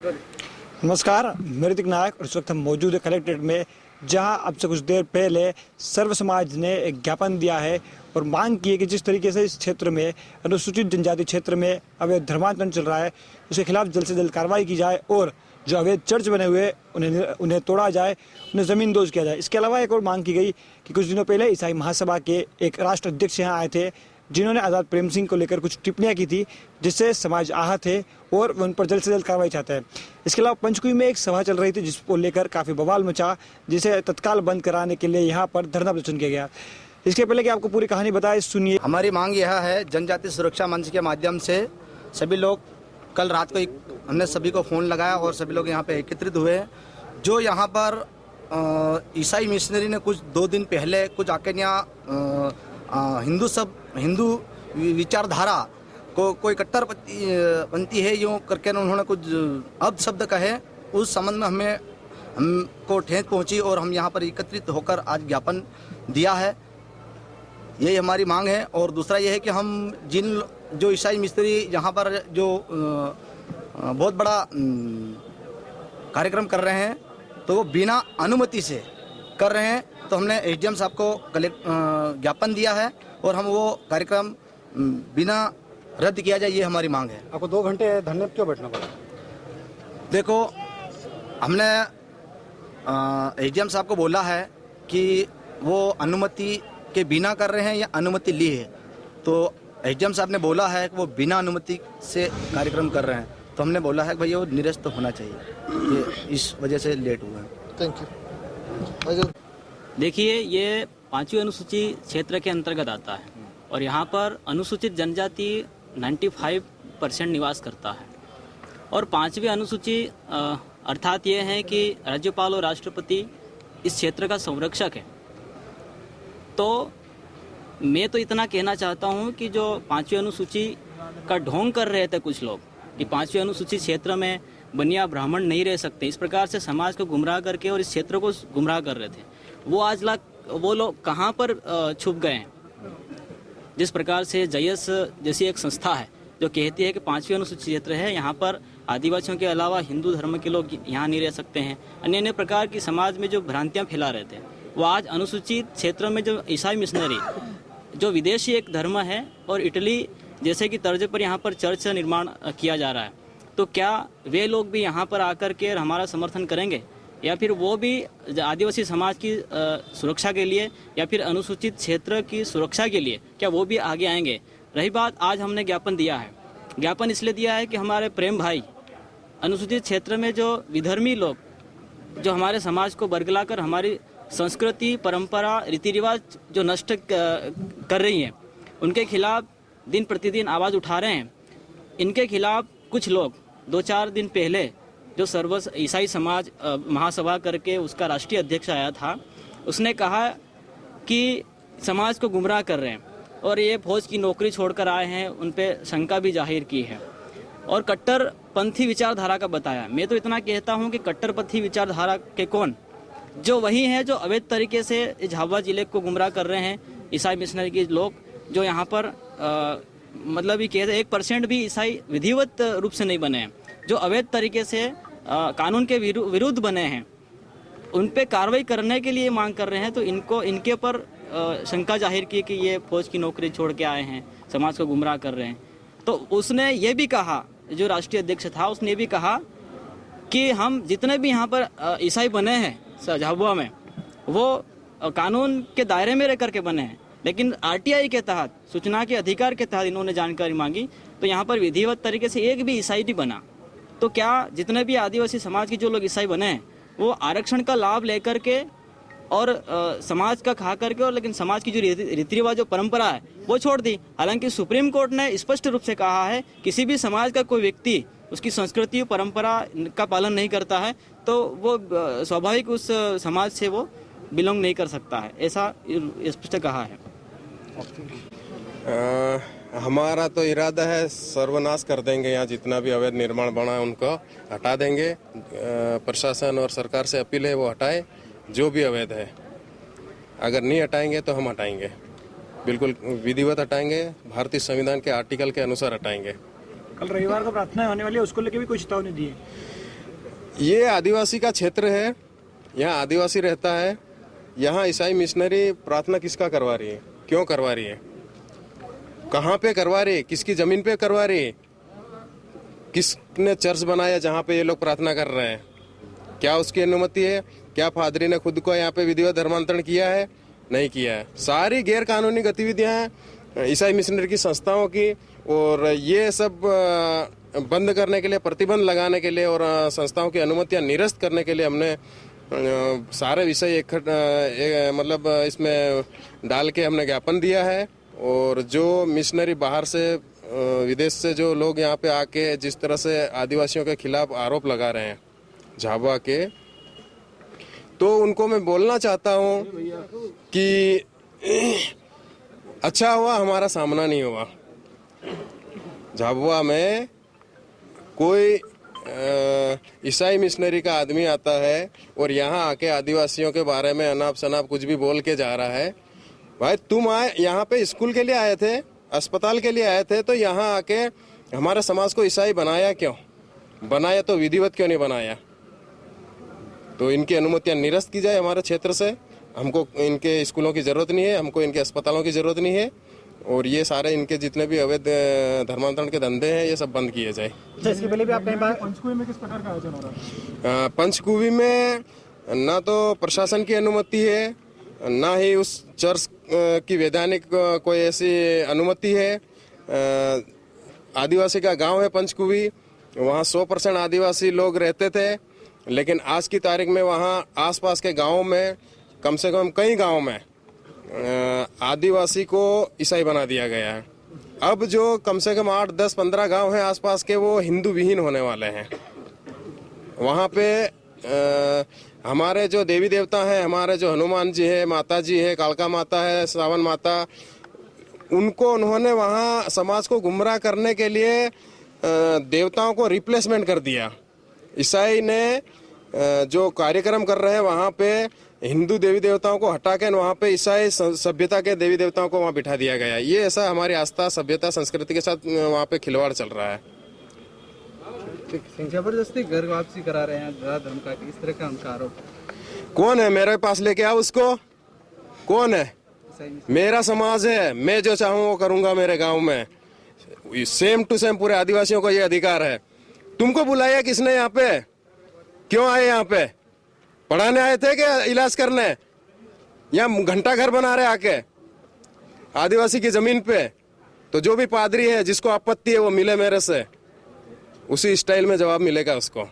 नमस्कार, मैं ऋतिक नायक और इस वक्त हम मौजूद है कलेक्ट्रेट में, जहां अब से कुछ देर पहले सर्व समाज ने एक ज्ञापन दिया है और मांग की है कि जिस तरीके से इस क्षेत्र में अनुसूचित जनजाति क्षेत्र में अवैध धर्मांतरण चल रहा है, उसके खिलाफ जल्द से जल्द कार्रवाई की जाए और जो अवैध चर्च बने हुए उन्हें तोड़ा जाए, उन्हें ज़मींदोज किया जाए। इसके अलावा एक और मांग की गई कि कुछ दिनों पहले ईसाई महासभा के एक राष्ट्र अध्यक्ष यहाँ आए थे, जिन्होंने आज़ाद प्रेम सिंह को लेकर कुछ टिप्पणियां की थी, जिससे समाज आहत है और उन पर जल्द से जल्द कार्रवाई चाहता है। इसके अलावा पंचकुई में एक सभा चल रही थी जिसको लेकर काफ़ी बवाल मचा, जिसे तत्काल बंद कराने के लिए यहाँ पर धरना प्रदर्शन किया गया। इसके पहले कि आपको पूरी कहानी बताए, सुनिए। हमारी मांग यह है, जनजाति सुरक्षा मंच के माध्यम से सभी लोग, कल रात को हमने सभी को फ़ोन लगाया और सभी लोग यहाँ पे एकत्रित हुए हैं। जो यहाँ पर ईसाई मिशनरी ने कुछ 2 दिन पहले कुछ आके यहाँ हिंदू विचारधारा को कोई कट्टरपंथी है यूँ करके उन्होंने कुछ अपशब्द कहे, उस संबंध में हमको ठेस पहुंची और हम यहाँ पर एकत्रित होकर आज ज्ञापन दिया है। यही हमारी मांग है। और दूसरा ये है कि हम जो ईसाई मिस्त्री यहाँ पर जो बहुत बड़ा कार्यक्रम कर रहे हैं, तो वो बिना अनुमति से कर रहे हैं, तो हमने एसडीएम साहब को ज्ञापन दिया है और हम वो कार्यक्रम बिना रद्द किया जाए, ये हमारी मांग है। आपको 2 घंटे धरने पर क्यों बैठना पड़ा? देखो, हमने एसडीएम साहब को बोला है कि वो अनुमति के बिना कर रहे हैं या अनुमति ली है, तो एसडीएम साहब ने बोला है कि वो बिना अनुमति से कार्यक्रम कर रहे हैं, तो हमने बोला है कि भैया वो निरस्त होना चाहिए, ये इस वजह से लेट हुआ है। Thank you. देखिए, ये 5वीं अनुसूची क्षेत्र के अंतर्गत आता है और यहाँ पर अनुसूचित जनजाति 95% निवास करता है और 5वीं अनुसूची अर्थात ये है कि राज्यपाल और राष्ट्रपति इस क्षेत्र का संरक्षक है। तो मैं तो इतना कहना चाहता हूँ कि जो 5वीं अनुसूची का ढोंग कर रहे थे कुछ लोग कि 5वीं अनुसूची क्षेत्र में बनिया ब्राह्मण नहीं रह सकते, इस प्रकार से समाज को गुमराह करके और इस क्षेत्र को गुमराह कर रहे थे, वो लोग कहाँ पर छुप गए हैं। जिस प्रकार से जयस जैसी एक संस्था है जो कहती है कि 5वीं अनुसूचित क्षेत्र है, यहाँ पर आदिवासियों के अलावा हिंदू धर्म के लोग यहाँ नहीं रह सकते हैं, अन्य अन्य प्रकार की समाज में जो भ्रांतियाँ फैला रहे थे, वो आज अनुसूचित क्षेत्र में जो ईसाई मिशनरी जो विदेशी एक धर्म है और इटली जैसे कि तर्ज पर यहाँ पर चर्च का निर्माण किया जा रहा है, तो क्या वे लोग भी यहाँ पर आकर के हमारा समर्थन करेंगे या फिर वो भी आदिवासी समाज की सुरक्षा के लिए या फिर अनुसूचित क्षेत्र की सुरक्षा के लिए क्या वो भी आगे आएंगे? रही बात, आज हमने ज्ञापन दिया है। ज्ञापन इसलिए दिया है कि हमारे प्रेम भाई अनुसूचित क्षेत्र में जो विधर्मी लोग जो हमारे समाज को बरगलाकर हमारी संस्कृति, परंपरा, रीति रिवाज जो नष्ट कर रही हैं, उनके खिलाफ दिन प्रतिदिन आवाज़ उठा रहे हैं। इनके खिलाफ कुछ लोग 2-4 दिन पहले जो सर्व ईसाई समाज महासभा करके उसका राष्ट्रीय अध्यक्ष आया था, उसने कहा कि समाज को गुमराह कर रहे हैं और ये फौज की नौकरी छोड़कर आए हैं, उन पे शंका भी जाहिर की है और कट्टरपंथी विचारधारा का बताया। मैं तो इतना कहता हूँ कि कट्टरपंथी विचारधारा के कौन? जो वही हैं जो अवैध तरीके से झाबुआ जिले को गुमराह कर रहे हैं, ईसाई मिशनरी के लोग जो यहाँ पर मतलब ये कहते हैं 1% भी ईसाई विधिवत रूप से नहीं बने हैं, जो अवैध तरीके से कानून के विरुद्ध बने हैं, उन पे कार्रवाई करने के लिए मांग कर रहे हैं। तो इनके पर शंका जाहिर की कि ये फौज की नौकरी छोड़ के आए हैं, समाज को गुमराह कर रहे हैं। तो उसने ये भी कहा, जो राष्ट्रीय अध्यक्ष था उसने भी कहा कि हम जितने भी यहाँ पर ईसाई बने हैं झाबुआ में, वो कानून के दायरे में रह करके बने हैं, लेकिन आरटीआई के तहत, सूचना के अधिकार के तहत इन्होंने जानकारी मांगी, तो यहाँ पर विधिवत तरीके से एक भी ईसाई नहीं बना। तो क्या जितने भी आदिवासी समाज के जो लोग ईसाई बने हैं, वो आरक्षण का लाभ लेकर के और समाज का खा करके, और लेकिन समाज की जो रीति रिवाज जो परंपरा है वो छोड़ दी। हालांकि सुप्रीम कोर्ट ने स्पष्ट रूप से कहा है किसी भी समाज का कोई व्यक्ति उसकी संस्कृति परंपरा का पालन नहीं करता है तो वो स्वाभाविक उस समाज से वो बिलोंग नहीं कर सकता है, ऐसा स्पष्ट कहा है। हमारा तो इरादा है सर्वनाश कर देंगे, यहाँ जितना भी अवैध निर्माण बना है उनको हटा देंगे। प्रशासन और सरकार से अपील है वो हटाए, जो भी अवैध है। अगर नहीं हटाएंगे तो हम हटाएंगे, बिल्कुल विधिवत हटाएंगे, भारतीय संविधान के आर्टिकल के अनुसार हटाएंगे। कल रविवार को प्रार्थना होने वाली है, उसको लेके भी कोई चेतावनी दी है? ये आदिवासी का क्षेत्र है, यहाँ आदिवासी रहता है। यहाँ ईसाई मिशनरी प्रार्थना किसका करवा रही है, क्यों करवा रही है, कहाँ पे करवा रही है, किसकी जमीन पे करवा रही है, किसने चर्च बनाया जहाँ पे ये लोग प्रार्थना कर रहे हैं, क्या उसकी अनुमति है, क्या फादरी ने खुद को यहाँ पे विधिवत धर्मांतरण किया है, नहीं किया है। सारी गैर कानूनी गतिविधियाँ हैं ईसाई मिशनरी की संस्थाओं की, और ये सब बंद करने के लिए, प्रतिबंध लगाने के लिए और संस्थाओं की अनुमतियां निरस्त करने के लिए हमने सारे विषय मतलब इसमें डाल के हमने ज्ञापन दिया है। और जो मिशनरी बाहर से विदेश से जो लोग यहाँ पे आके जिस तरह से आदिवासियों के खिलाफ आरोप लगा रहे हैं झाबुआ के, तो उनको मैं बोलना चाहता हूँ कि अच्छा हुआ हमारा सामना नहीं हुआ। झाबुआ में कोई ईसाई मिशनरी का आदमी आता है और यहाँ आके आदिवासियों के बारे में अनाप शनाप कुछ भी बोल के जा रहा है। भाई तुम आए यहाँ पे स्कूल के लिए आए थे, अस्पताल के लिए आए थे, तो यहाँ आके हमारे समाज को ईसाई बनाया क्यों? बनाया तो विधिवत क्यों नहीं बनाया? तो इनकी अनुमतियाँ निरस्त की जाए हमारे क्षेत्र से। हमको इनके स्कूलों की ज़रूरत नहीं है, हमको इनके अस्पतालों की ज़रूरत नहीं है, और ये सारे इनके जितने भी अवैध धर्मांतरण के धंधे हैं ये सब बंद किए जाए। इसके पहले भी आप कहीं बार पंचकुला में किस प्रकार का आयोजन हो रहा है? पंचकुवी में ना तो प्रशासन की अनुमति है, ना ही उस चर्च की वैधानिक कोई ऐसी अनुमति है। आदिवासी का गांव है पंचकुवी, वहाँ 100% आदिवासी लोग रहते थे, लेकिन आज की तारीख में वहाँ आसपास के गांवों में कम से कम कई गांवों में आदिवासी को ईसाई बना दिया गया है। अब जो कम से कम 8, 10, 15 गांव हैं आसपास के, वो हिंदू विहीन होने वाले हैं। वहाँ पे हमारे जो देवी देवता हैं, हमारे जो हनुमान जी है, माता जी है, कालका माता है, सावन माता, उनको उन्होंने वहाँ समाज को गुमराह करने के लिए देवताओं को रिप्लेसमेंट कर दिया। ईसाई ने जो कार्यक्रम कर रहे हैं वहाँ पे हिंदू देवी देवताओं को हटा के वहाँ पे ईसाई सभ्यता के देवी देवताओं को वहाँ बिठा दिया गया। ये ऐसा हमारी आस्था, सभ्यता, संस्कृति के साथ वहाँ पे खिलवाड़ चल रहा है। जबरदस्ती घर वापसी करा रहे हैं धर्म का, इस तरह का उनका आरोप। कौन है? मेरे पास लेके आओ उसको। कौन है? मेरा समाज है, मैं जो चाहूँ वो करूँगा मेरे गाँव में। सेम टू सेम पूरे आदिवासियों को ये अधिकार है। तुमको बुलाया किसने यहाँ पे? क्यों आए यहाँ पे? पढ़ाने आए थे क्या इलाज करने? या घंटा घर बना रहे आके आदिवासी की जमीन पे? तो जो भी पादरी है जिसको आपत्ति है वो मिले मेरे से, उसी स्टाइल में जवाब मिलेगा उसको।